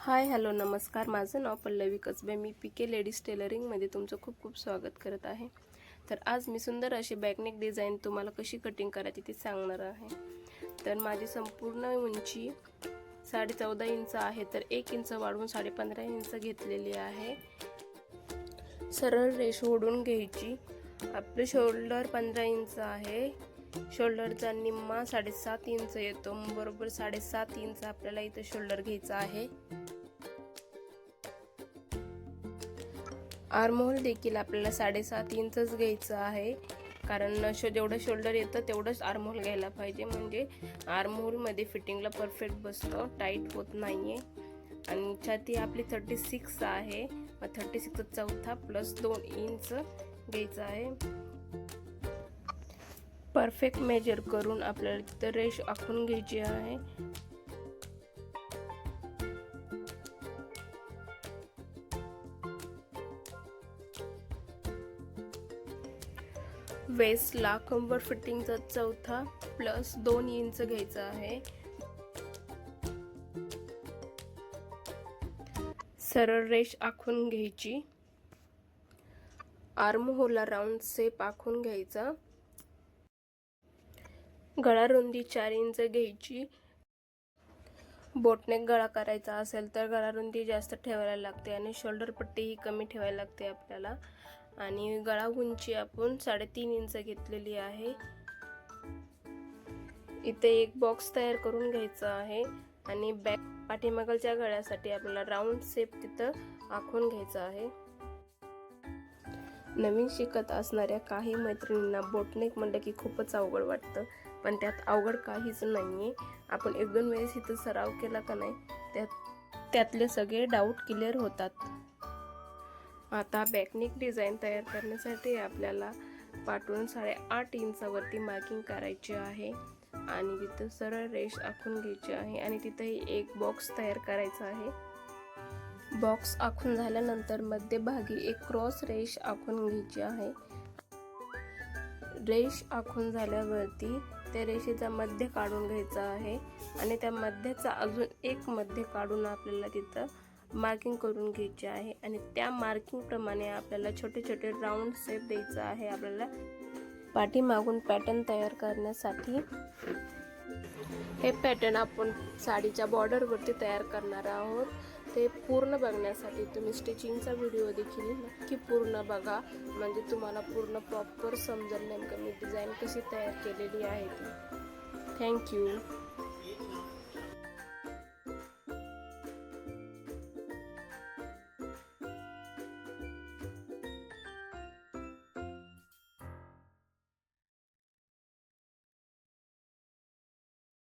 Hi hello नमस्कार, माझं नाव पल्लवी कसबे. मी पीके ladies टेलरिंगमध्ये तुमचं खूप खूप स्वागत करत आहे. तर आज मी सुंदर अशी बॅकनेक डिझाईन तुम्हाला कशी कटिंग करायची ते सांगणार आहे. तर माझी संपूर्ण उंची 14.5 इंच आहे, तर 1 इंच वाढवून 15.5 इंच घेतलेली आहे. सरळ रेष ओढून घ्यायची. आपले शोल्डर 15 इंच आहे. शोल्डरचा निम्मा 7.5 इंच येतो, बरोबर 7.5 इंच आपल्याला इथे शोल्डर घ्यायचा आहे. आर्महोल देखील आपल्याला 7.5 इंचच घ्यायचं आहे, कारण जेवढं शोल्डर येतं तेवढंच आर्महोल घ्यायला पाहिजे, म्हणजे आर्महोलमध्ये फिटिंगला परफेक्ट बसतो, टाईट होत नाहीये. आणि छाती आपली 36 आहे, मग 36 चौथा प्लस 2 इंच घ्यायचं आहे. परफेक्ट मेजर करून आपल्याला तिथं रेष आखून घ्यायची आहे. वेस्टला कंबर फिटिंगचा चौथा प्लस 2 इंच घ्यायचा आहे. सरळ रेष आखून घ्यायची. आर्महोलला राऊंड शेप आखून घ्यायचा. गळा रुंदी 4 इंच घ्यायची. बोटनेक गळा करायचा असेल तर गळा रुंदी जास्त ठेवायला लागते आणि शोल्डर पट्टी ही कमी ठेवायला लागते आपल्याला. आणि गळा उंची आपण 3.5 इंच घेतलेली आहे. इथे एक बॉक्स तयार करून घ्यायचा आहे आणि बॅक पाठीमागच्या गळ्यासाठी आपल्याला राऊंड शेप तिथं आखून घ्यायचा आहे. नवीन शिकत असणाऱ्या काही मैत्रिणींना बोटनेक म्हणलं की खूपच अवघड वाटतं, पण त्यात अवघड काहीच नाहीये. आपण 1-2 वेळेस इथं सराव केला का नाही, त्यातले सगळे डाऊट क्लिअर होतात. आता बॅकनेक डिझाईन तयार करण्यासाठी आपल्याला पाठवून 8.5 इंचावरती मार्किंग करायची आहे आणि तिथं सरळ रेष आखून घ्यायची आहे आणि तिथेही एक बॉक्स तयार करायचा आहे. बॉक्स आखून झाल्यानंतर मध्यभागी एक क्रॉस रेष आखून घ्यायची आहे. रेष आखून झाल्यावरती त्या रेषेचा मध्य काढून घ्यायचा आहे आणि त्या मध्याचा अजून एक मध्य काढून आपल्याला तिथं मार्किंग करून घ्यायची आहे आणि त्या मार्किंग प्रमाणे आपल्याला छोटे छोटे राऊंड शेप द्यायचा आहे आपल्याला पाठीमागून पॅटर्न तयार करण्यासाठी. हे पॅटर्न आपण साडीच्या बॉर्डरवरती तयार करणार आहोत. ते पूर्ण बघण्यासाठी तुम्ही स्टिचिंगचा व्हिडिओ देखील नक्की पूर्ण बघा, म्हणजे तुम्हाला पूर्ण प्रॉपर समजेल नेमकं मी डिझाईन कशी तयार केलेली आहे ती. थँक्यू.